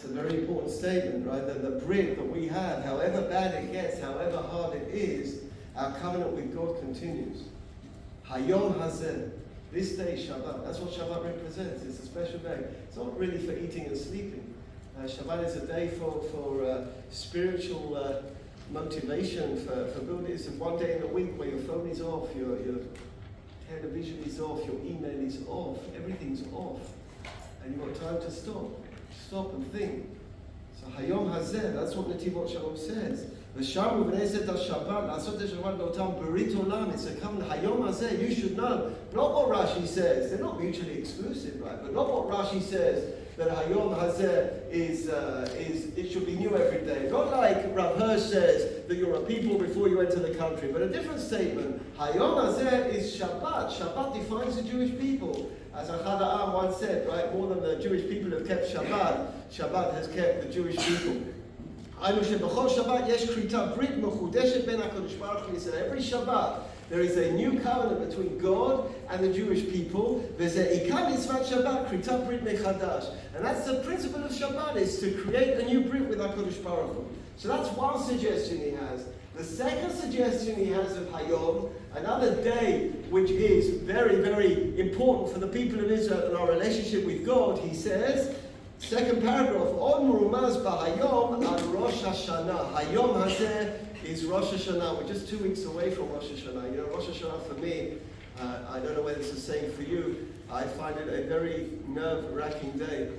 a very important statement, right? That the brit that we have, however bad it gets, however hard it is, our covenant with God continues. Hayom Hazeh, this day Shabbat. That's what Shabbat represents. It's a special day. It's not really for eating and sleeping. Shabbat is a day for spiritual motivation, for building. It's one day in the week where your phone is off, your television is off, your email is off, everything's off. And you've got time to stop and think. So Hayom Hazeh, that's what Netivot Shalom says. V'shamu b'nei zeh Shabbat, la'asot Shabbat lo'otam berit olam. It's a covenant. Hayom Hazeh, you should know. Not what Rashi says. They're not mutually exclusive, right? But not what Rashi says, that Hayom Hazeh is it should be new every day. Not like Rav Hirsch says that you're a people before you enter the country, but a different statement. Hayom Hazeh is Shabbat. Shabbat defines the Jewish people. As Achad Ha'am once said, right, more than the Jewish people have kept Shabbat, Shabbat has kept the Jewish people. Every Shabbat there is a new covenant between God and the Jewish people. And that's the principle of Shabbat, is to create a new brit with HaKadosh Baruch Hu. So that's one suggestion he has. The second suggestion he has of Hayom, another day which is very, very important for the people of Israel and our relationship with God, he says, second paragraph, On Murumaz B'Hayom al Rosh Hashanah. Hayom Hazeh is Rosh Hashanah. We're just 2 weeks away from Rosh Hashanah. You know, Rosh Hashanah for me, I don't know whether it's the same for you, I find it a very nerve-wracking day.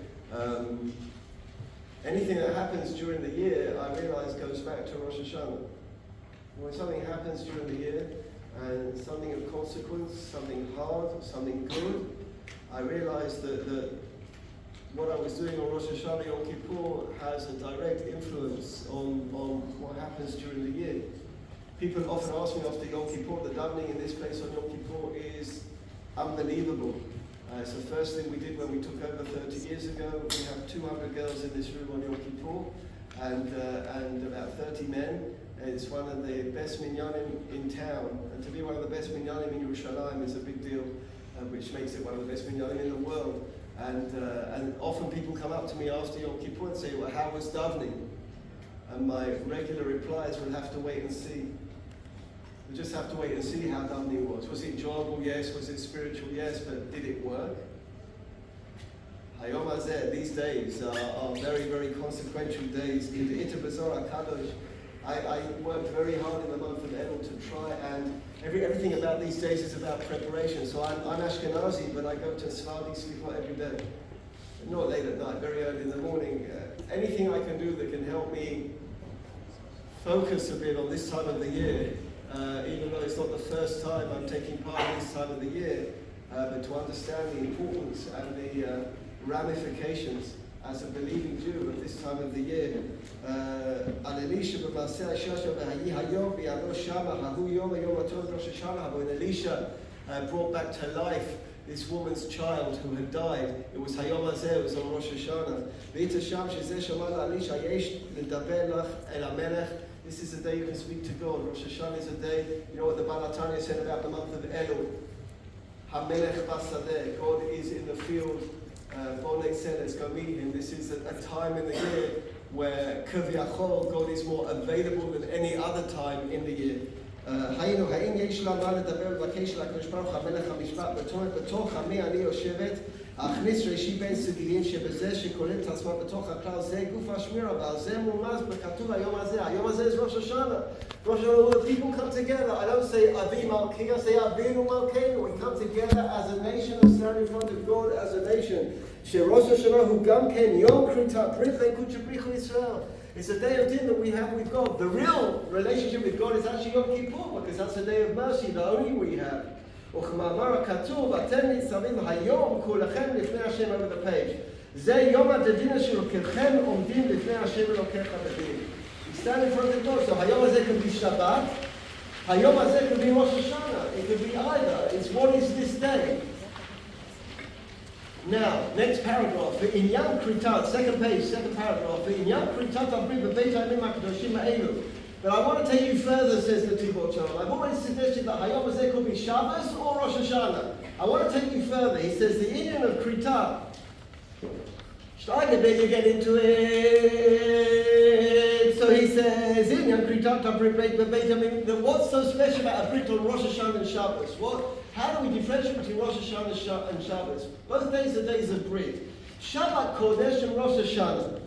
Anything that happens during the year, I realize goes back to Rosh Hashanah. When something happens during the year, and something of consequence, something hard, something good, I realize that what I was doing on Rosh Hashanah Yom Kippur has a direct influence on what happens during the year. People often ask me after Yom Kippur, the davening in this place on Yom Kippur is unbelievable. It's the first thing we did when we took over 30 years ago. We have 200 girls in this room on Yom Kippur, and about 30 men. It's one of the best minyanim in town, and to be one of the best minyanim in Yerushalayim is a big deal, which makes it one of the best minyanim in the world. And often people come up to me after Yom Kippur and say, well, how was davening? And my regular replies will have to wait and see. We just have to wait and see how davening was. Was it enjoyable? Yes. Was it spiritual? Yes. But did it work? Hayom Hazeh, these days are very, very consequential days. In the Ita B'Zorah Kadosh, I worked very hard in the month of Elul to try, and everything about these days is about preparation. So I'm Ashkenazi, but I go to Sephardi Slichot every day. Not late at night, very early in the morning. Anything I can do that can help me focus a bit on this time of the year, even though it's not the first time I'm taking part in this time of the year, but to understand the importance and the ramifications as a believing Jew at this time of the year. When Elisha brought back to life this woman's child who had died, it was Hayom Hazeh, it was on Rosh Hashanah. This is the day you can speak to God. Rosh Hashanah is a day, you know what the Baal HaTanya said about the month of Elul. HaMelech Basadeh, God is in the field. Bonnet said, let's go meet him. This is a time in the year where Kaviyachol, God is more available than any other time in the year. האם יש לה מה לדבר ולבקש לקדוש ברוך הוא המלך המשפט בתוך עמי אני יושבת אכניס ראשי בין סדירים שבזה שכולל את עצמה בתוך הכלל זה גוף השמירה ועל זה מומז בכתוב היום הזה. היום הזה is Rosh Hashanah. Rosh Hashanah, the people come together. I don't say Avi Malki, I say Avinu Malkeinu. We come together as a nation and stand in front of God as a nation. שראש השנה הוא גם כן יום כריתת ברית בין קודש בריך לישראל. It's a day of din that we have with God. The real relationship with God is actually Yom Kippur, because that's a day of mercy, the only we have. וכמאמר הכתוב, אתם ניצבים היום כולכם לפני השם over the page. זה יום הדין אשר כולכם עומדים לפני השם אלוקיך בדין. You stand in front of God, so היום הזה could be Shabbat, היום הזה could be Rosh Hashanah, it could be either. It's what is this day? Now, next paragraph, in Yom Kritat, second page, second paragraph, in Yom Kritat Abri B'Beit Ha'amim HaKadoshim Ha'elu. But I want to take you further, says the Netivot Shalom. I've already suggested that Hayom Hazeh could be Shabbos or Rosh Hashanah. I want to take you further. He says the Indian of Kritat. Steiger, you get into it. What's so special about a Brit on Rosh Hashanah and Shabbos? How do we differentiate between Rosh Hashanah and Shabbos? Both days are days of Brit. Shabbat Kodesh and Rosh Hashanah.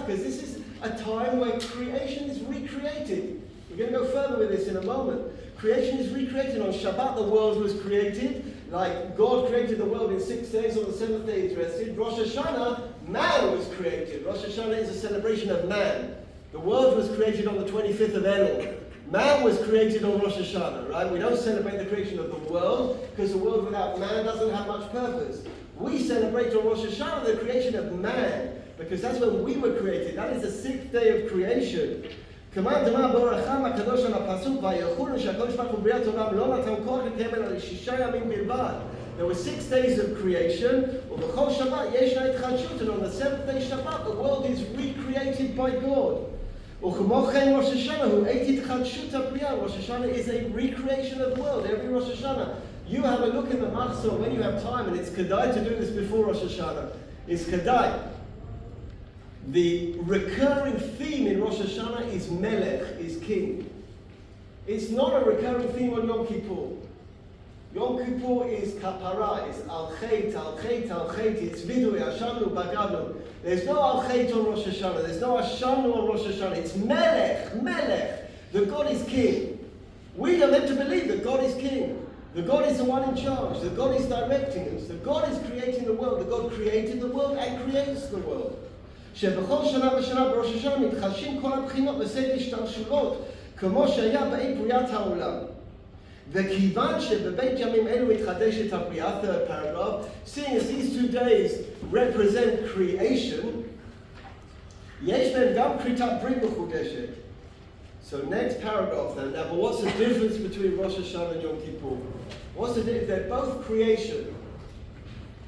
Because this is a time where creation is recreated. We're going to go further with this in a moment. Creation is recreated. On Shabbat the world was created. Like God created the world in 6 days, on the 7th day He rested. Rosh Hashanah, man was created. Rosh Hashanah is a celebration of man. The world was created on the 25th of Elul. Man was created on Rosh Hashanah, right? We don't celebrate the creation of the world, because the world without man doesn't have much purpose. We celebrate on Rosh Hashanah the creation of man, because that's when we were created. That is the 6th day of creation. There were 6 days of creation, and on the 7th day Shabbat, the world is recreated by God. Rosh Hashanah is a recreation of the world. Every Rosh Hashanah, you have a look in the Machzor when you have time, and it's Kedai to do this before Rosh Hashanah. It's Kedai. The recurring theme in Rosh Hashanah is Melech, is king. It's not a recurring theme on Yom Kippur. Yom Kippur is Kapara, it's Al-Chet, Al-Chet, Al-Chet, it's Vidui, Ashanu, Baganu. There's no Al-Chet on Rosh Hashanah, there's no Ashanu on Rosh Hashanah. It's Melech, Melech. The God is king. We are meant to believe that God is king. The God is the one in charge. The God is directing us. The God is creating the world. The God created the world and creates the world. שבכל שנה ושנה בראש השנה מתחדשים כל הבחינות בסדר השתלשלות כמו שהיה באי בריאת העולם. וכיוון שבבית ימים אלו מתחדשת הבריאה, third paragraph, seeing as these 2 days represent creation, יש בהם גם כריתת ברית מחודשת. So next paragraph then. Now, but what's the difference between Rosh Hashanah and Yom Kippur? What's the difference? They're both creation.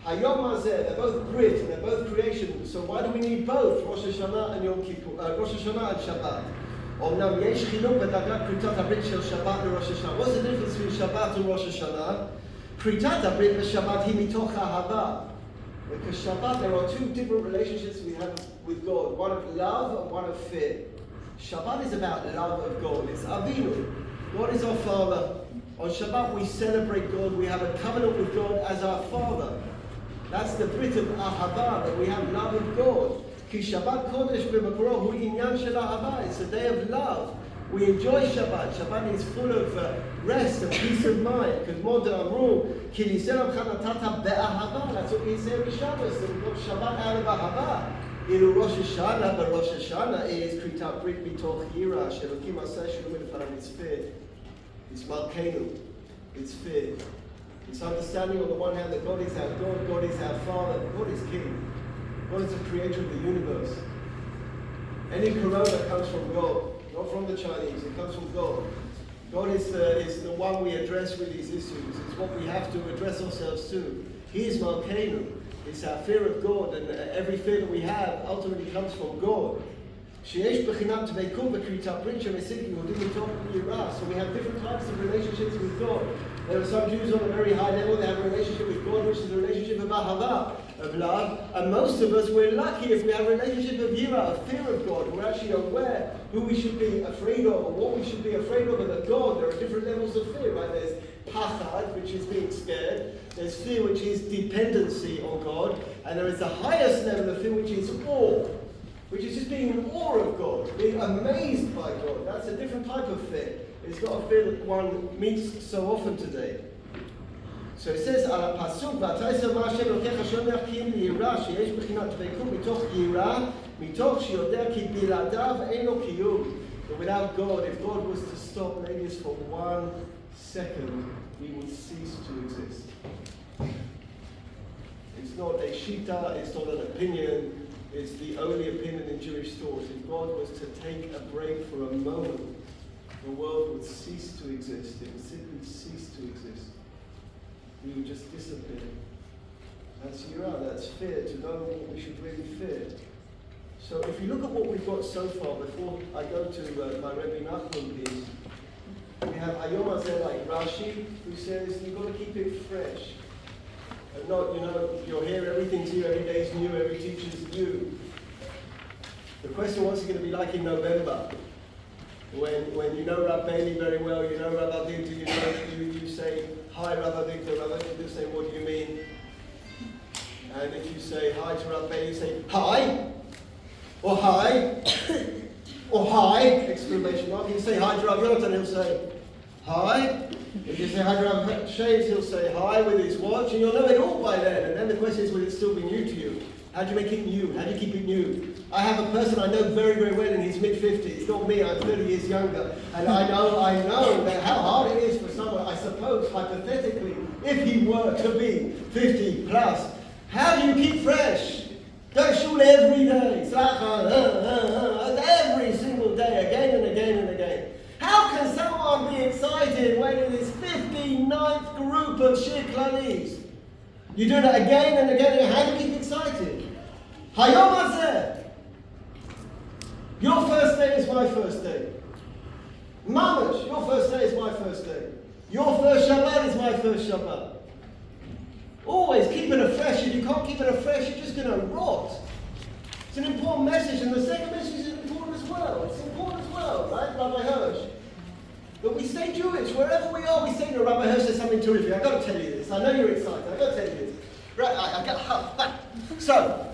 Hayom Hazeh, they're both Brit and they're both creation. So why do we need both Rosh Hashanah and Yom Kippur? Rosh Hashanah and Shabbat. אומנם יש חילוק בדרגת כריתת הברית של שבת לראש השנה. What's the difference between Shabbat and Rosh Hashanah? כריתת הברית בשבת היא מתוך אהבה. Because Shabbat, there are 2 different relationships we have with God. One of love and one of fear. Shabbat is about love of God. It's Avinu. God is our Father. On Shabbat we celebrate God. We have a covenant with God as our Father. That's the Brit of Ahava, that we have love of God. Ki Shabbat Kodesh b'makoro hu inyan shel ahava. It's a day of love. We enjoy Shabbat. Shabbat is full of rest and peace of mind. Because Mod Amru, Ki niseram chanatata be'ahava. That's what we say every Shabbos. That we got Shabbat out of Ahava. Ilu Rosh Hashanah, but Rosh Hashanah is Kritat Brit mitoch yira. Shelokim aseh shalom elefanav. It's fear. It's Malkeinu. It's fear. It's understanding on the one hand that God is our God, God is our Father, God is King. God is the creator of the universe. Any corona comes from God, not from the Chinese, it comes from God. God is the one we address with these issues. It's what we have to address ourselves to. He is Malkeinu. It's our fear of God, and every fear that we have ultimately comes from God. So we have different types of relationships with God. There are some Jews on a very high level, they have a relationship with God, which is a relationship of ahava, of love. And most of us, we're lucky if we have a relationship of yira, of fear of God. We're actually aware who we should be afraid of, or what we should be afraid of, and that God, there are different levels of fear, right? There's pachad, which is being scared. There's fear, which is dependency on God. And there is the highest level of fear, which is awe, which is just being in awe of God, being amazed by God. That's a different type of fear. It's not a fear that one meets so often today. So it says, על הפסוק, ואתה עשר מה השם אלוקיך שומר כי אם ליראה, שיש בחינת דבקות מתוך יראה, מתוך שיודע כי בלעדיו אין לו קיום. But without God, if God was to stop ladies for 1 second, we would cease to exist. It's not a shita, it's not an opinion, it's the only opinion in Jewish thought. If God was to take a break for a moment, the world would cease to exist. It would simply cease to exist. We would just disappear. That's yirah, that's fear, to know what we should really fear. So if you look at what we've got so far, before I go to my Rebbe Nachman piece, we have Hayom Hazeh like Rashi, who says you've got to keep it fresh. And not, you're here, everything's new, every day's new, every teacher's new. The question, what's it going to be like in November? When you know Rav Bailey very well, you know Rav Avigdor, you say, hi Rav Avigdor, Rav Avigdor say, what do you mean? And if you say hi to Rav Bailey, you say, hi, or hi, or hi, exclamation mark. If you say hi to Rav Yonatan, he'll say, hi. If you say hi to Rav Shaves, he'll say hi with his watch, and you'll know it all by then. And then the question is, will it still be new to you? How do you make it new? How do you keep it new? I have a person I know very, very well in his mid-50s. Not me, I'm 30 years younger. And I know that how hard it is for someone, I suppose, hypothetically, if he were to be 50 plus, how do you keep fresh? Go to shul every day. Every single day, again and again and again. How can someone be excited when in this 59th group of shiur Klalis? You do that again and again and again. How do you keep excited? Hayom hazeh. Your first day is my first day. Mamash, your first day is my first day. Your first Shabbat is my first Shabbat. Always keep it afresh. If you can't keep it afresh, you're just going to rot. It's an important message, and the second message is important as well. It's important as well, right, Rabbi Hirsch? But we stay Jewish. Wherever we are, we say, no, Rabbi Hirsch says something terrific. I've got to tell you this. I know you're excited. I've got to tell you this. Right, I got So,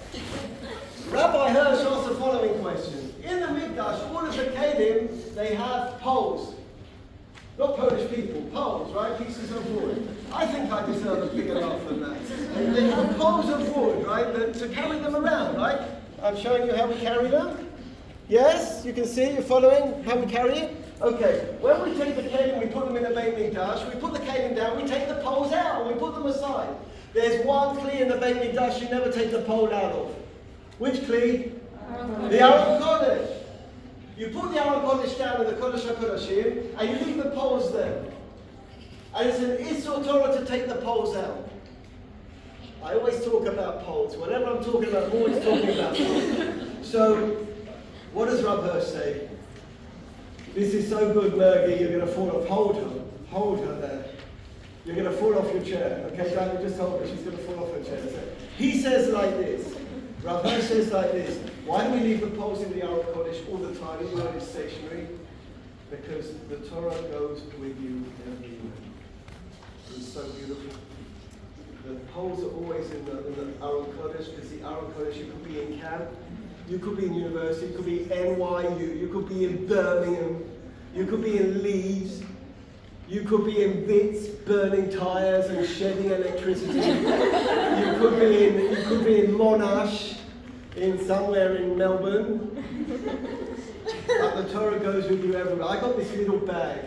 Rabbi Hirsch asked the following question. In the Mikdash, all of the Kelim, they have poles. Not Polish people, poles, right? Pieces of wood. I think I deserve a bigger laugh than that. And they have poles of wood, right, to carry them around, right? I'm showing you how we carry them. Yes, you can see, you're following how we carry it? Okay, when we take the kelim, we put them in the Beit Mikdash, we put the kelim down, we take the poles out, and we put them aside. There's one kli in the Beit Mikdash you never take the pole out of. Which kli? The Aron Kodesh. You put the Aron Kodesh down in the Kodesh HaKodeshim, and you leave the poles there. And it's an Issur Torah to take the poles out. I always talk about poles. Whenever I'm talking about, I'm always talking about poles. So, what does Rav Hirsch say? This is so good, Mergi, you're going to fall off. Hold her there. You're going to fall off your chair. Okay, Daniel, just hold her. She's going to fall off her chair. So, he says like this. Rav Hirsch says like this. Why do we leave the poles in the Aron Kodesh all the time, even though it's stationary? Because the Torah goes with you everywhere. It's so beautiful. The poles are always in the Aron Kodesh, because the Aron Kodesh, you could be in camp, you could be in university, you could be NYU, you could be in Birmingham, you could be in Leeds, you could be in Bits, burning tires and shedding electricity. you could be in Monash, in somewhere in Melbourne. But the Torah goes with you everywhere. I got this little bag.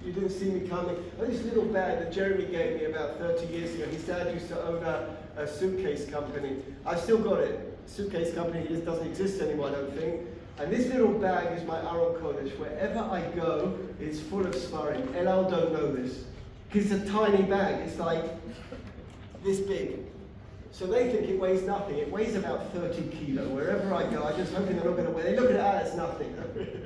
You didn't see me coming. This little bag that Jeremy gave me about 30 years ago. His dad used to own a suitcase company. I've still got it. Suitcase company just doesn't exist anymore, I don't think. And this little bag is my Aron Kodesh. Wherever I go, it's full of smarim. Elal don't know this. Because it's a tiny bag. It's like this big. So they think it weighs nothing. It weighs about 30 kilo. Wherever I go, I just hope they're not going to weigh. They look at it, it's nothing.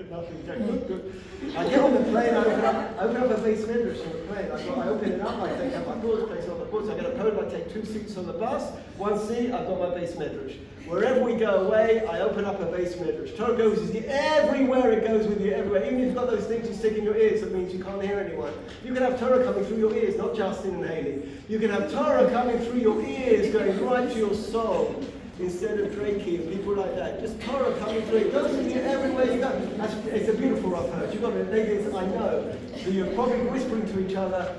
Nothing. Good. I get on the plane, I open up a base midrash on the plane. I open it up, I take out my goods, place it on the goods. I get a podium, I take 2 seats on the bus. 1 seat, I've got my base midrash. Wherever we go away, I open up a base midrash. Torah goes with you everywhere. It goes with you everywhere. Even if you've got those things you stick in your ears, that means you can't hear anyone. You can have Torah coming through your ears, not Justin and Haley. You can have Torah coming through your ears, going right to your soul, instead of Drakey and people like that. Just Torah coming through. It goes with you everywhere you go. It's a beautiful Rav Hirsch. You've got it. Ladies, I know. So you're probably whispering to each other.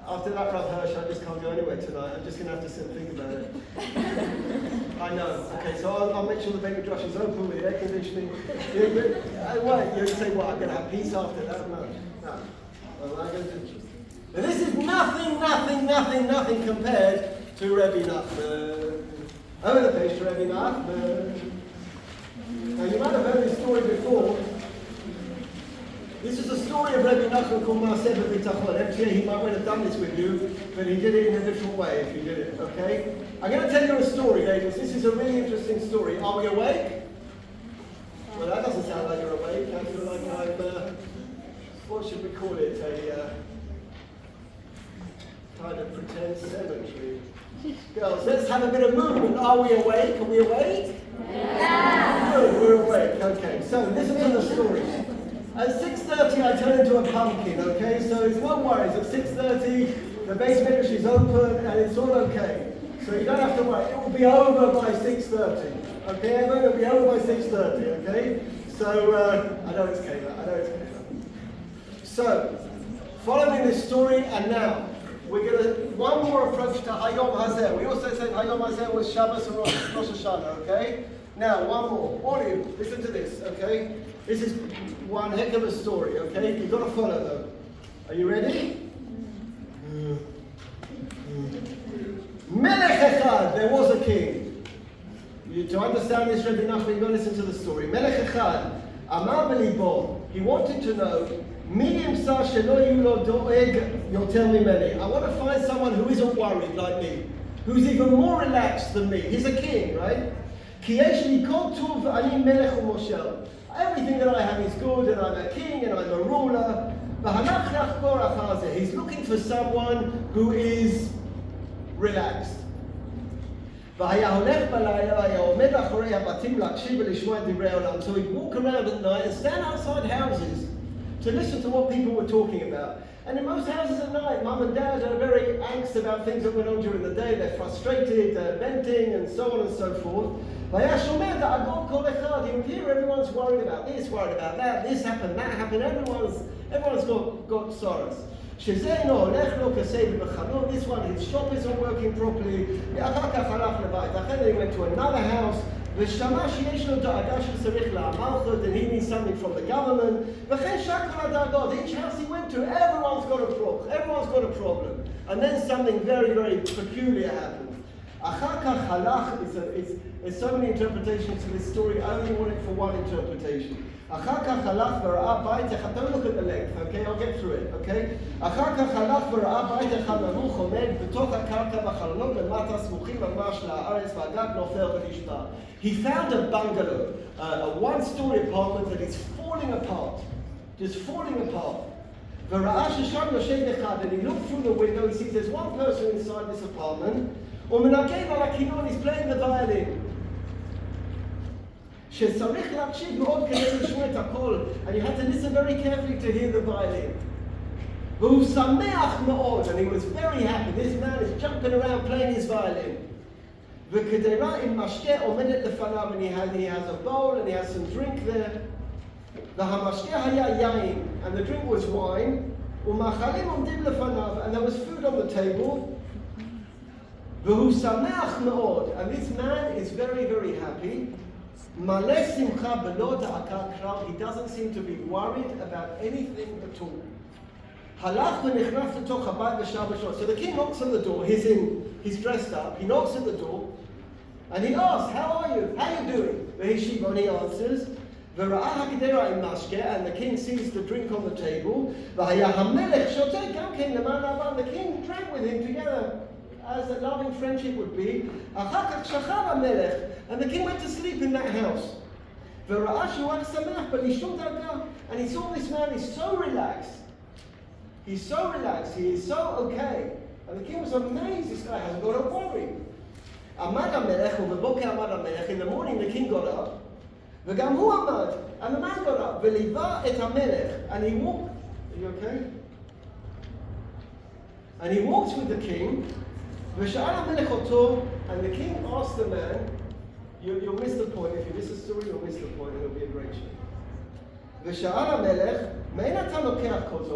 After that, Rav Hirsch, I just can't go anywhere tonight. I'm just going to have to sit and think about it. I know. Okay, so I'll make sure the baby Josh is open with the air conditioning. You say, what, I'm going to have peace after that? No. What am I going to do? This is nothing compared to Rebbe Nachman. Over the page to Rebbe Nachman. Now, you might have heard this story before. This is a story of Rebbe Nachman called Maaseh B'Bitachon. Actually, he might have done this with you, but he did it in a different way if you did it, okay? I'm going to tell you a story, ladies. This is a really interesting story. Are we awake? Well, that doesn't sound like you're awake. I feel like I'm, what should we call it? A kind of pretend cemetery. Girls, let's have a bit of movement. Are we awake? Are we awake? Yeah. Good, we're Okay, so listen to the story. At 6:30 I turn into a pumpkin, okay? So it's no worries. At 6:30 the base medrash is open and it's all okay. So you don't have to worry. It will be over by 6:30. Okay, everyone? It will be over by 6:30, okay? So, I know it's Kayla. So, following this story, and now, we're going to, one more approach to Hayom Hazeh. We also said Hayom Hazeh was Shabbos and Rosh Hashanah, okay? Now, one more. All of you, listen to this, okay? This is one heck of a story, okay? You've got to follow though. Are you ready? Melech Echad, there was a king. To understand this, Rebbe Nachman, you've got to listen to the story. Melech Echad, Amar b'libo, he wanted to know, Mi yimsa shelo yu lo doeg yoter mimeni. I want to find someone who isn't worried like me, who's even more relaxed than me. He's a king, right? Ki yesh li kol tuv ani melech u'moshel. Everything that I have is good, and I'm a king, and I'm a ruler. He's looking for someone who is relaxed. So he'd walk around at night and stand outside houses to listen to what people were talking about. And in most houses at night, mum and dad are very anxious about things that went on during the day. They're frustrated, they're venting, and so on and so forth. He would hear everyone's worried about this, worried about that, this happened, that happened, everyone's got sorrows. This one, his shop isn't working properly. Then he went to another house. And he needs something from the government. Each house he went to, everyone's got a problem. And then something very, very peculiar happened. There's so many interpretations to this story. I only want it for one interpretation. Don't look at the length, okay? I'll get through it, okay? He found a bungalow, a one-story apartment that is falling apart, just falling apart. And he looked through the window, he sees there's one person inside this apartment, he's playing the violin. And you had to listen very carefully to hear the violin. And he was very happy. This man is jumping around playing his violin. And he has a bowl and he has some drink there. And the drink was wine. And there was food on the table. And this man is very, very happy. He doesn't seem to be worried about anything at all. So the king knocks on the door. He's dressed up. He knocks at the door. And he asks, how are you? How are you doing? And he answers. And the king sees the drink on the table. The king drank with him together, as a loving friendship would be. And the king went to sleep in that house. And he saw this man is so relaxed. He is so okay. And the king was amazed, this guy hasn't got a worry. In the morning the king got up. And the man got up. And he walked. Are you okay? And he walked with the king. And the king asked the man, you'll miss the point. If you miss the story, you'll miss the point. It'll be a great show.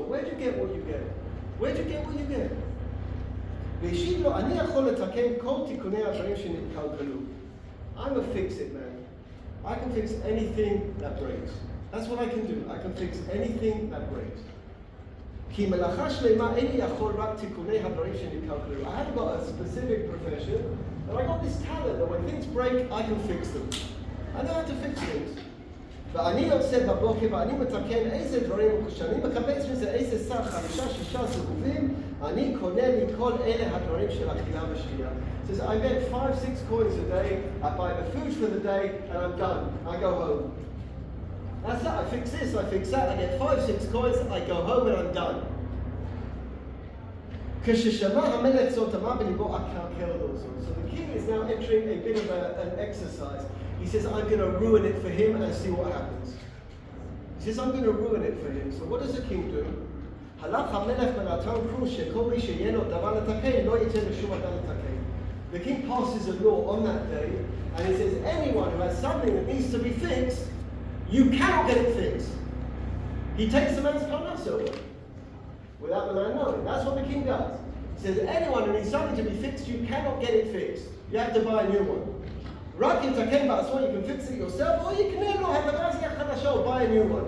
Where'd you get what you get? Where'd you get what you get? I'm a fix-it man. I can fix anything that breaks. That's what I can do. I can fix anything that breaks. I haven't got a specific profession, but I got this talent that when things break, I can fix them. I know how to fix things. ואני יוצא בבוקר ואני מתקן איזה דברים וכשאני מקבץ מזה איזה סך 5-6 סיבובים, אני קונה מכל אלה הדברים של אכילה ושתייה. It says, I get 5-6 coins a day, I buy the food for the day, and I'm done. I go home. That's it. I fix this, I fix that, I get 5-6 coins, I go home and I'm done. So the king is now entering a bit of an exercise. He says, I'm going to ruin it for him and see what happens. He says, I'm going to ruin it for him. So what does the king do? The king passes a law on that day, and he says, anyone who has something that needs to be fixed, you cannot get it fixed. He takes the man's parnasa away, without the man knowing. That's what the king does. He says, anyone who needs something to be fixed, you cannot get it fixed. You have to buy a new one. Right, you can fix it yourself, or you can buy a new one.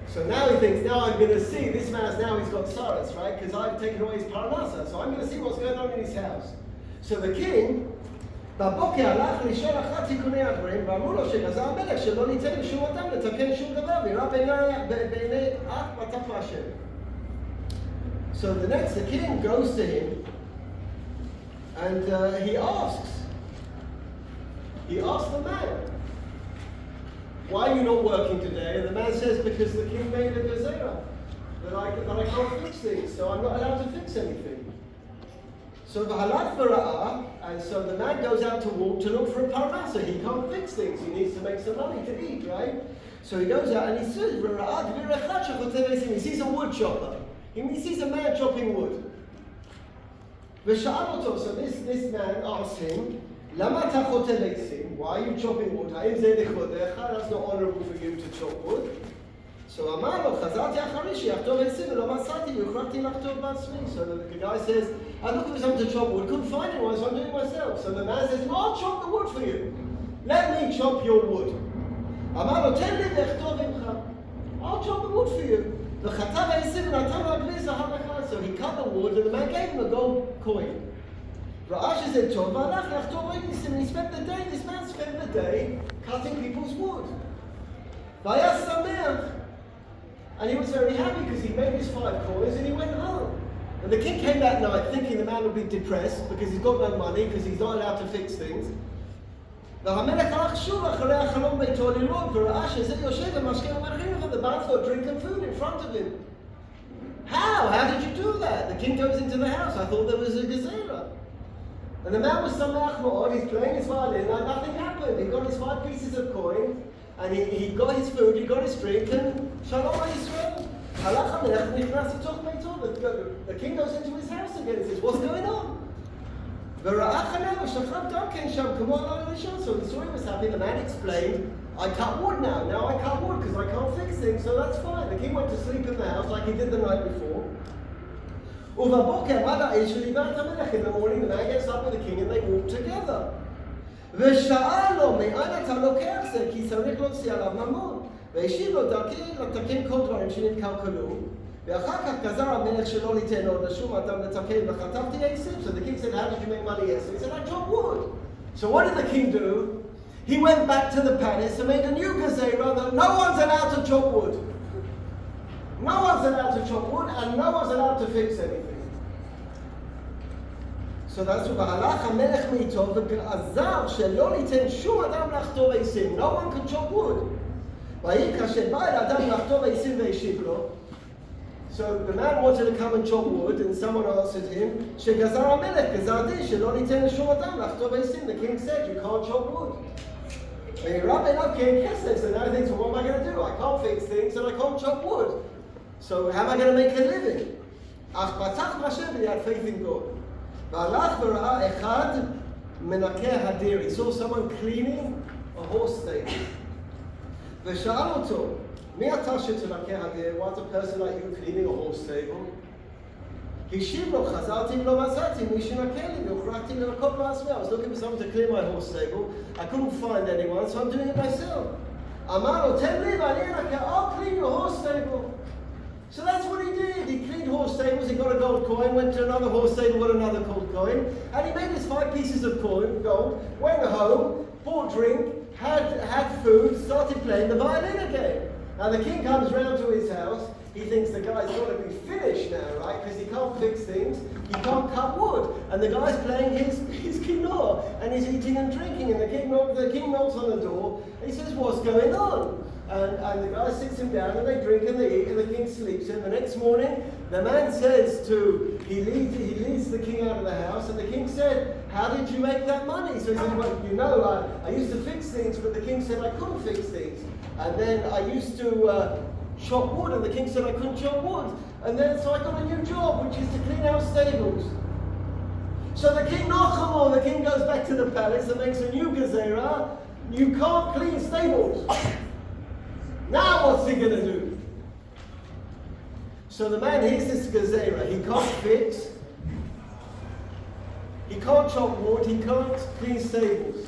So now he thinks, now I'm going to see, this man's now he's got saras, right? Because I've taken away his parnasa, so I'm going to see what's going on in his house. So the king, בבוקר הלך לשאול אחת תיקוני הדברים, ואמרו לו שגזר המלך שלא ניתן לשום אדם לתקן שום דבר, ויראה בעיני אף מטף מהשם. So the king goes to him, and he asks the man, why are you not working today? And the man says, because the king made a gezerah, that I can't fix things, so I'm not allowed to fix anything. So v'halach v'ra'ah, and so the man goes out to walk to look for a parnasa. He can't fix things. He needs to make some money to eat, right? So he goes out and he sees he sees a wood chopper. He sees a man chopping wood. So this man asks him, Lama tachotev eisim? Why are you chopping wood? That's not honorable for you to chop wood. So Amar lo chazarti acharishi achtov eisim v'lo masati v'uchrati lachtov b'atzmi. So the guy says, I looked for something to chop wood, couldn't find anyone, so I'm doing it myself. So the man says, I'll chop the wood for you. Let me chop your wood. Amar lo ten li v'echtov imcha. I'll chop the wood for you. V'chatav eisim v'natan ha'gviz ha'harachah. So he cut the wood and the man gave him a gold coin. Ra'ash said, Tov v'alach lachtov eisim. He spent the day, this man spent the day cutting people's wood. V'ayas sameach. And he was very happy because he made his 5 coins and he went home. And the king came that night thinking the man would be depressed because he's got no money, because he's not allowed to fix things. The man's got drink and food in front of him. How did you do that? The king goes into the house. I thought there was a gezerah. And the man was sameach ma'od. He's playing his violin and nothing happened. He got his 5 pieces of coin and he got his food, he got his drink, and shalom Yisrael. The king goes into his house again and says, what's going on? So the story was happening, the man explained, I cut wood now I cut wood because I can't fix things, so that's fine. The king went to sleep in the house like he did the night before. In the morning the man gets up with the king and they walk together. ושאל לו, מאין אתה לוקח זה? כי צריך להוציא עליו ממון. והשיב לו, דרכי לתקן כל דברים שנתקלקלו, ואחר כך גזר המלך שלא ליתן עוד לשום אדם לתקן, וחטפתי עשים. So the king said, how did you make money yesterday? He said, I chopped wood. So what did the king do? He went back to the palace and made a new gezerah that no one's allowed to chop wood. No one's allowed to chop wood and no one's allowed to fix anything. So that's what והלך המלך מאיתו ועזר שלא ניתן שום אדם לחתור עיסים. No one can chop wood. ויהי כאשר בא אל אדם לחתור עיסים והשיב לו. So the man wanted to come and chop wood and someone answered him שגזר המלך גזרתי שלא ניתן לשום אדם לחתור עיסים. The king said you can't chop wood. וירא בעיניו כי אין כסף. So now he thinks, well, what am I going to do? I can't fix things and I can't chop wood. So how am I going to make a living? אך פתח משה ביד faith in God. והלך וראה אחד מנקה הדיר. He saw someone cleaning a horse stable. ושאל אותו, מי אתה שתנקה הדיר? What's a person like you cleaning a horse stable? השיב לו, חזרתי ולא מצאתי מי שנקה לי, והוכרחתי לנקות בעצמי. I was looking for someone to clean my horse stable. I couldn't find anyone, so I'm doing it myself. אמר לו, תן לי ואני אנקה. I'll clean your horse stable. So that's what he did. He cleaned horse stables, he got a gold coin, went to another horse stable, got another gold coin, and he made his 5 pieces of gold, went home, bought drink, had food, started playing the violin again. Now the king comes round to his house, he thinks the guy's got to be finished now, right? Because he can't fix things, he can't cut wood. And the guy's playing his kinnor, and he's eating and drinking, and the king knocks on the door, and he says, what's going on? And the guy sits him down, and they drink and they eat, and the king sleeps. And the next morning, the man says he leads the king out of the house, and the king said, how did you make that money? So he says, well, you know, I used to fix things, but the king said I couldn't fix things. And then I used to chop wood, and the king said I couldn't chop wood. And then, so I got a new job, which is to clean out stables. So the king the king goes back to the palace and makes a new gezerah. You can't clean stables. Now what's he going to do? So the man hears this gezerah. He can't fix. He can't chop wood. He can't clean stables.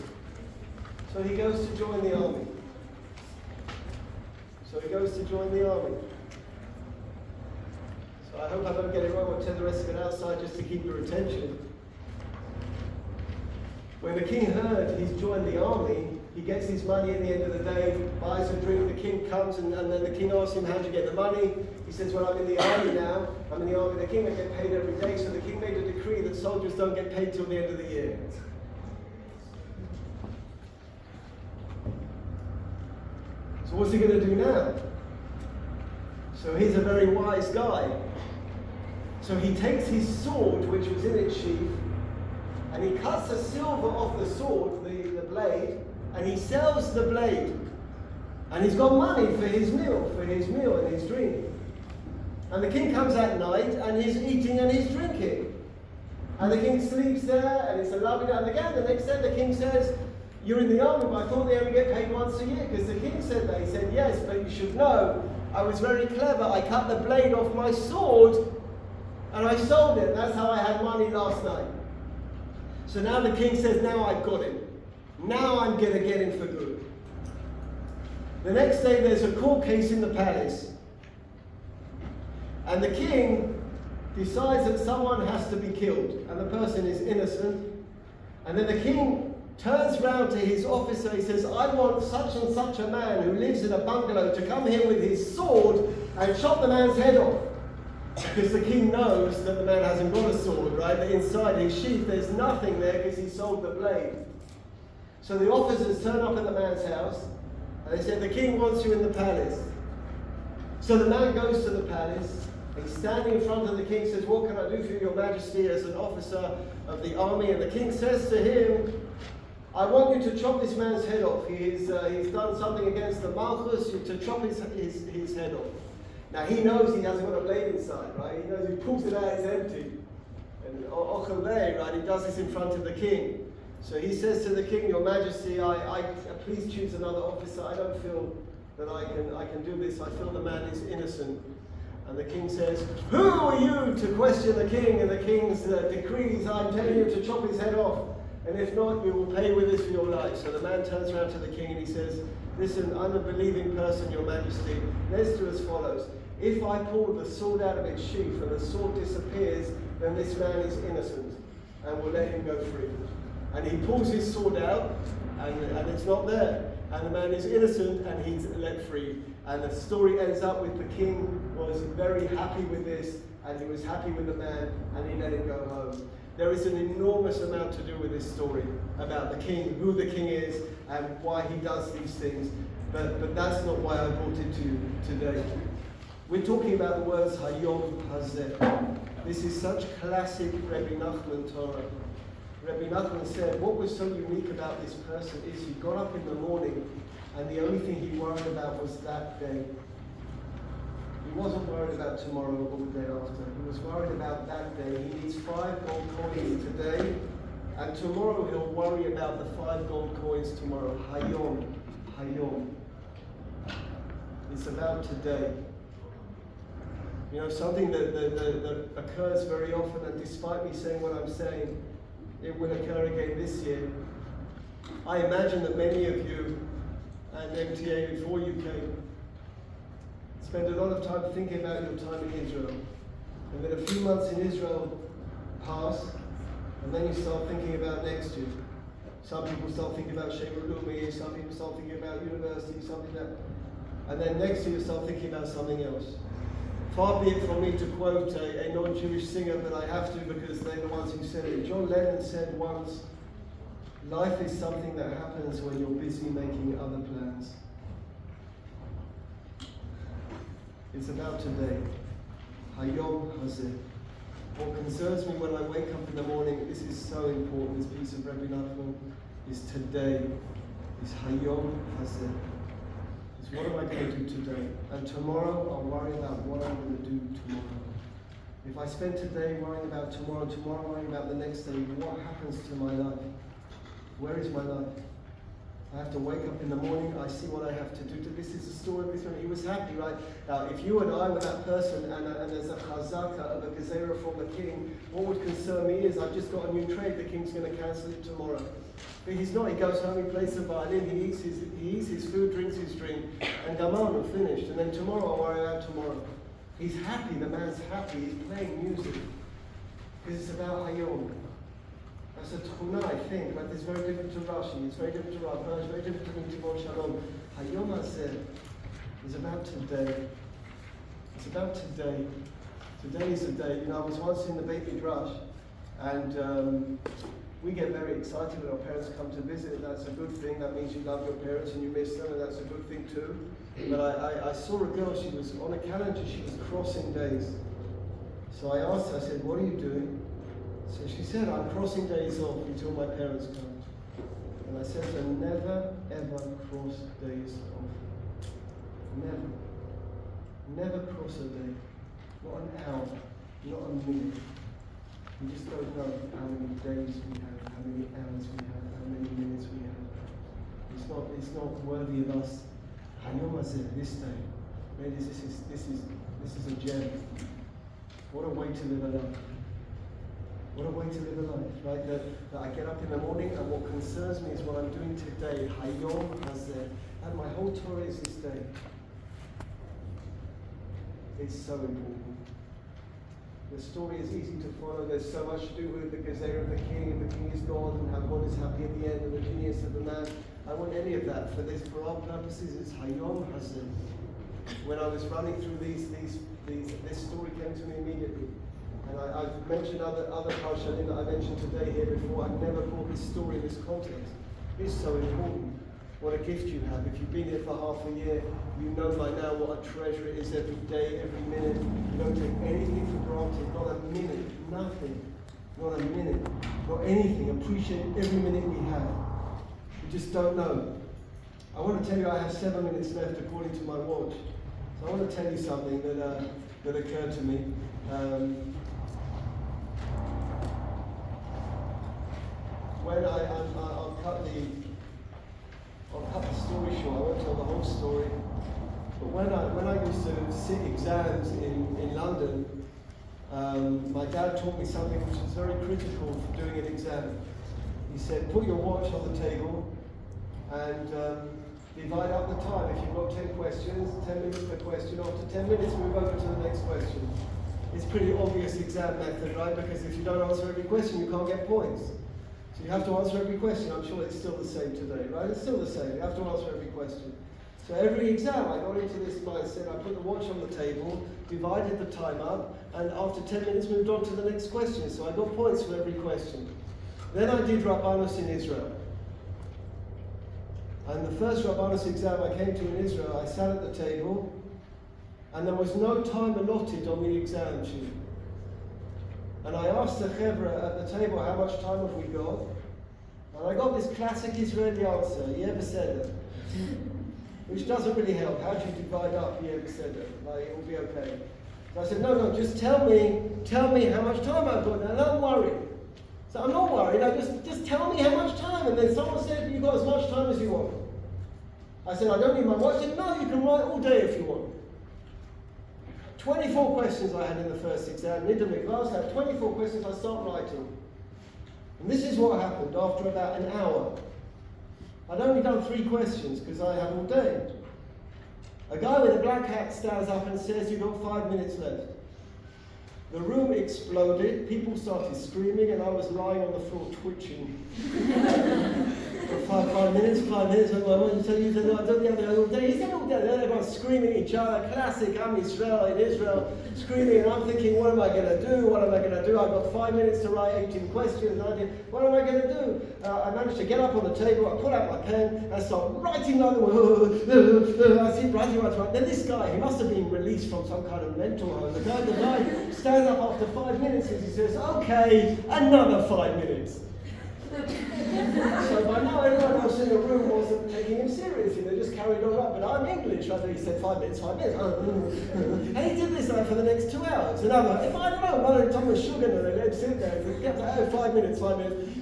So he goes to join the army. So I hope I don't get it wrong. I'll tell the rest of it outside just to keep your attention. When the king heard he's joined the army, he gets his money at the end of the day, buys a drink, the king comes, and then the king asks him, how'd you get the money? He says, well, I'm in the army now. I'm in the army. The king will get paid every day, so the king made a decree that soldiers don't get paid till the end of the year. So what's he going to do now? So he's a very wise guy. So he takes his sword, which was in its sheath, and he cuts the silver off the sword, the blade, and he sells the blade. And he's got money for his meal and his drink. And the king comes at night, and he's eating and he's drinking. And the king sleeps there, and it's a lovely night. And again, the next day the king says, you're in the army, but I thought they only get paid once a year. Because the king said that. He said, yes, but you should know, I was very clever. I cut the blade off my sword, and I sold it. That's how I had money last night. So now the king says, now I've got him. Now I'm going to get him for good. The next day there's a court case in the palace. And the king decides that someone has to be killed. And the person is innocent. And then the king turns round to his officer. He says, I want such and such a man who lives in a bungalow to come here with his sword and chop the man's head off. Because the king knows that the man hasn't got a sword, right? That inside his sheath there's nothing there because he sold the blade. So the officers turn up at the man's house and they said, the king wants you in the palace. So the man goes to the palace. He's standing in front of the king, says, what can I do for your majesty as an officer of the army? And the king says to him, I want you to chop this man's head off. He's done something against the Malchus, to chop his head off. Now he knows he hasn't got a blade inside, right? He knows he pulls it out, it's empty. And Ochelei, right, he does this in front of the king. So he says to the king, your majesty, please choose another officer. I don't feel that I can do this. I feel the man is innocent. And the king says, who are you to question the king and the king's decrees? I'm telling you to chop his head off. And if not, you will pay with this for your life. So the man turns around to the king and he says, listen, I'm a believing person, your majesty. Let's do as follows. If I pull the sword out of its sheath and the sword disappears, then this man is innocent and we'll let him go free. And he pulls his sword out and it's not there. And the man is innocent and he's let free. And the story ends up with the king was very happy with this and he was happy with the man and he let him go home. There is an enormous amount to do with this story about the king, who the king is and why he does these things. But that's not why I brought it to you today. We're talking about the words Hayom Hazeh. This is such classic Rebbe Nachman Torah. Rebbe Nachman said what was so unique about this person is he got up in the morning and the only thing he worried about was that day. He wasn't worried about tomorrow or the day after. He was worried about that day. He needs 5 gold coins today, and tomorrow he'll worry about the 5 gold coins tomorrow. Hayom, Hayom. It's about today. You know, something that occurs very often, and despite me saying what I'm saying, it will occur again this year. I imagine that many of you and MTA before you came spend a lot of time thinking about your time in Israel. And then a few months in Israel pass, and then you start thinking about next year. Some people start thinking about Sheikh Lumi, some people start thinking about university, something that, and then next year you start thinking about something else. Far be it from me to quote a non-Jewish singer, but I have to because they're the ones who said it. John Lennon said once, life is something that happens when you're busy making other plans. It's about today. Hayom Hazeh. What concerns me when I wake up in the morning, this is so important, this piece of Rabbi Nachman, is today. Is Hayom Hazeh. Is what am I going to do today? And tomorrow I'll worry about what I'm going to do tomorrow. If I spend today worrying about tomorrow, tomorrow worrying about the next day, what happens to my life? Where is my life? I have to wake up in the morning, I see what I have to do. This is the story of this man. He was happy, right? Now, if you and I were that person and there's a chazaka of a gezerah from the king, what would concern me is I've just got a new trade, the king's going to cancel it tomorrow. But he's not, he goes home, he plays the violin, he eats his food, drinks his drink, and gaman, finished. And then tomorrow I'll worry about tomorrow. He's happy, the man's happy, he's playing music. Because it's about Hayom. That's a tchuna, I think, but it's very different to Rashi, it's very different to Rabbah, it's very different to Tivon Shalom. Hayom Hazeh is about today. It's about today. Today is the day. You know, I was once in the Beit Midrash, and we get very excited when our parents come to visit. That's a good thing. That means you love your parents and you miss them, and that's a good thing too. But I saw a girl, she was on a calendar, she was crossing days. So I asked her, I said, what are you doing? So she said, I'm crossing days off until my parents come. And I said to her, never ever cross days off. Never. Never cross a day. Not an hour. Not a minute. We just don't know how many days we have, how many hours we have, how many minutes we have. It's not worthy of us. Hayom Hazeh, this day. Ladies, this is a gem. What a way to live a life. What a way to live a life, right? That I get up in the morning and what concerns me is what I'm doing today. Hayom Hazeh. And my whole Torah is this day. It's so important. The story is easy to follow. There's so much to do with the gezerah of the king, and the king is God, and how God is happy at the end, and the genius of the man. I want any of that. For our purposes, it's Hayom Hazeh. When I was running through this story came to me immediately. And I've mentioned other parshanim that I mentioned today here before. I've never brought this story in this context. It's so important. What a gift you have. If you've been here for half a year, you know by now what a treasure it is every day, every minute. You don't take anything for granted. Not a minute. Nothing. Not a minute. Not anything. Appreciate every minute we have. You just don't know. I want to tell you I have 7 minutes left according to my watch. So I want to tell you something that occurred to me. When I'll cut the story short, I won't tell the whole story. But when I used to sit exams in London, my dad taught me something which is very critical for doing an exam. He said, put your watch on the table and divide up the time. If you've got 10 questions, 10 minutes per question. After 10 minutes, move over to the next question. It's pretty obvious exam method, right? Because if you don't answer every question, you can't get points. So you have to answer every question. I'm sure it's still the same today, right? It's still the same. You have to answer every question. So every exam, I got into this mindset. I put the watch on the table, divided the time up, and after 10 minutes moved on to the next question. So I got points for every question. Then I did Rabbanos in Israel. And the first Rabbanos exam I came to in Israel, I sat at the table, and there was no time allotted on the exam sheet. And I asked the chevra at the table, how much time have we got? And I got this classic Israeli answer, Yebeseder, which doesn't really help. How do you divide up Yebeseder? Like, it will be okay. So I said, no, just tell me how much time I've got, and I'm worried. So I'm not worried, I just tell me how much time. And then someone said, you've got as much time as you want. I said, I don't need my watch. He said, no, you can write all day if you want. 24 questions I had in the first exam. Nidda Mikvah, I had 24 questions, I start writing. And this is what happened after about an hour. I'd only done 3 questions because I had all day. A guy with a black hat stands up and says, you've got 5 minutes left. The room exploded, people started screaming, and I was lying on the floor twitching. 5 minutes. And my mum said, you said, I don't the other day all day. He said all day. Everyone's screaming at each other. Classic, I'm Israel in Israel, screaming. And I'm thinking, what am I going to do? What am I going to do? I've got 5 minutes to write 18 questions. What am I going to do? I managed to get up on the table. I pull out my pen and start writing like I see writing. Then this guy, he must have been released from some kind of mental home. The guy stands up after 5 minutes and he says, okay, another 5 minutes. So by now everyone else in the room wasn't taking him seriously, they just carried on up. But I'm English, I think he said 5 minutes. And he did this for the next 2 hours. Another, if I don't know, Mother Thomas Sugar, and they let him sit there, and kept saying, 5 minutes.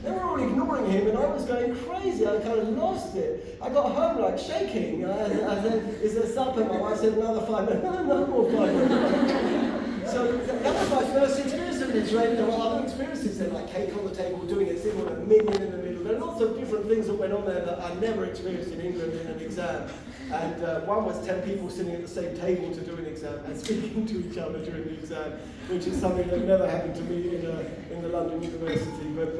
They were all ignoring him, and I was going crazy. I kind of lost it. I got home like shaking. I said, is there supper? My wife said, another 5 minutes. No more 5 minutes. So that was my first experience of Israel. There were other experiences there, like cake on the table, doing it, sitting on a minion in the middle. There are lots of different things that went on there that I never experienced in England in an exam. And one was 10 people sitting at the same table to do an exam and speaking to each other during the exam, which is something that never happened to me in the London University. But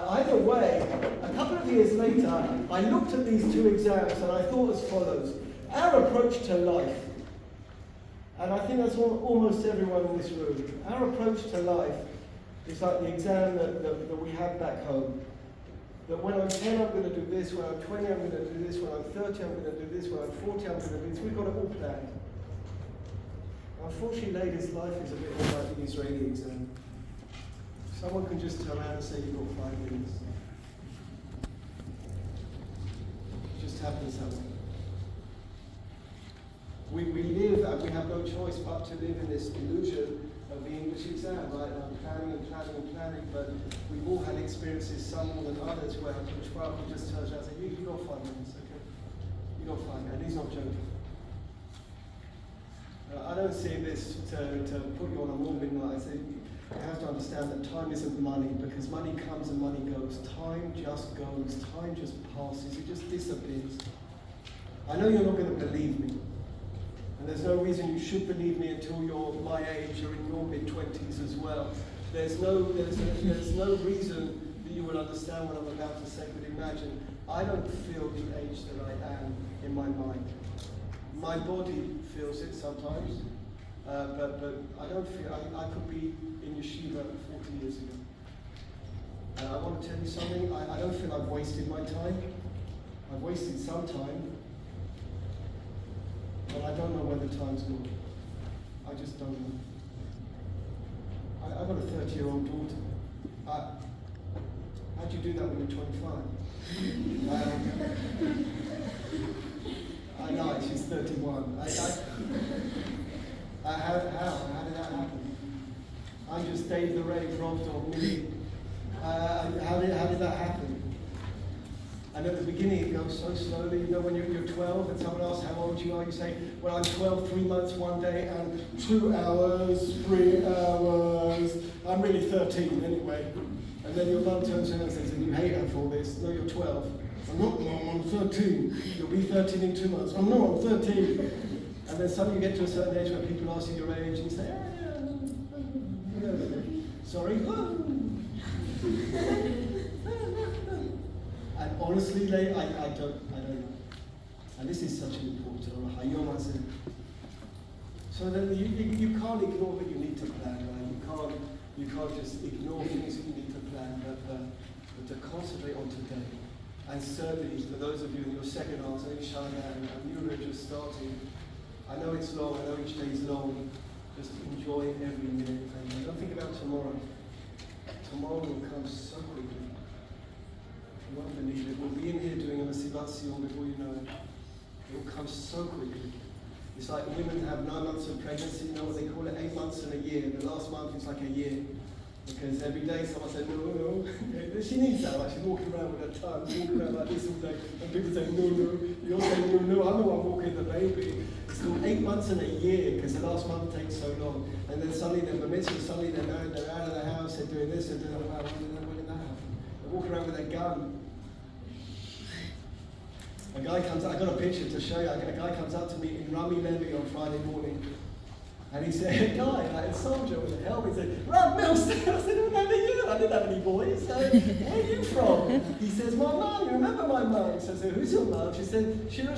either way, a couple of years later, I looked at these two exams and I thought as follows: our approach to life. And I think that's almost everyone in this room. Our approach to life is like the exam that we have back home. That when I'm 10, I'm going to do this, when I'm 20, I'm going to do this, when I'm 30, I'm going to do this, when I'm 40, I'm going to do this. We've got it all planned. Unfortunately, ladies, life is a bit more like the Israeli exam. Someone can just turn around and say, you've got 5 minutes. It just happens that way. We live and we have no choice but to live in this illusion of the English exam, right? And I'm planning, but we've all had experiences, some more than others, where Coach Brown just turns around and says, you got 5 minutes, okay? You got 5 minutes, and he's not joking. I don't say this to put you on a warm midnight. I say you have to understand that time isn't money, because money comes and money goes. Time just goes, time just passes, it just disappears. I know you're not going to believe me. And there's no reason you should believe me until you're my age or in your mid-20s as well. There's no reason that you will understand what I'm about to say, but imagine, I don't feel the age that I am in my mind. My body feels it sometimes, but I don't feel, I could be in yeshiva 40 years ago. And I want to tell you something, I don't feel I've wasted my time. I've wasted some time. But I don't know where the time's gone. I just don't know. I've got a 30-year-old daughter. How'd you do that when you're 25? I know, she's 31. How did that happen? I'm just Dave the Rave robbed of me. How did that happen? And at the beginning it goes so slowly. You know, when you're 12 and someone asks how old you are, you say, well, I'm 12, 3 months, 1 day, and 2 hours, 3 hours. I'm really 13 anyway. And then your mum turns around and says, and you hate her for this. No, you're 12. I'm not, Mum, I'm 13. You'll be 13 in 2 months. Oh no, I'm 13. And then suddenly you get to a certain age where people ask you your age and you say, sorry. And honestly, I don't know. And this is such an important so that you can't ignore that you need to plan, right? You can't just ignore things that you need to plan, but to concentrate on today. And certainly for those of you in your second answer, and you are just starting, I know it's long, I know each day is long, just enjoy every minute. And don't think about tomorrow. Tomorrow will come so quickly. You won't believe it. We'll be in here doing a Masivat Sion before you know it. It will come so quickly. It's like women have 9 months of pregnancy, you know what they call it, 8 months and a year. The last month is like a year. Because every day someone says, no. She needs that, like she's walking around with her tongue, walking around like this all day. And people say, no. You're saying, no, I'm the one walking the baby. It's called 8 months and a year, because the last month takes so long. And then suddenly they're bar mitzvah, suddenly they're married, they're out of the house, they're doing this, they're doing that. When did that happen? They're walking around with a gun. I got a picture to show you. A guy comes up to me in Rami Levy on Friday morning, And he said, a guy, like a soldier with a helmet, he said, Rav Milstein. I said, who are you? I didn't have any boys. So, where are you from? He says, my mum. You remember my mum? So I said, who's your mum? She said, shiur.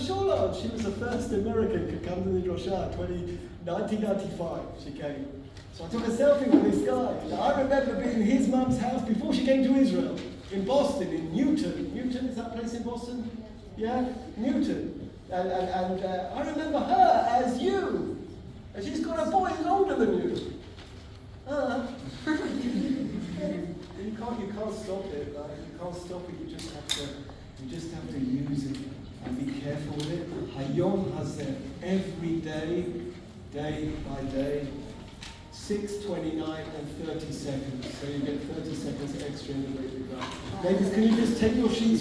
She was the first American to come to the drosha, 1995 she came. So I took a selfie with this guy. Now, I remember being in his mum's house before she came to Israel, in Boston, in Newton. Newton, is that place in Boston? Yeah? Newton. And I remember her as you. And she's got a boy who's older than you. You can't stop it, right? You can't stop it, you just have to use it and be careful with it. Hayom hazeh, every day, day by day, 6, 29 and 30 seconds. So you get 30 seconds extra in the way to go. Ladies, can you just take your sheets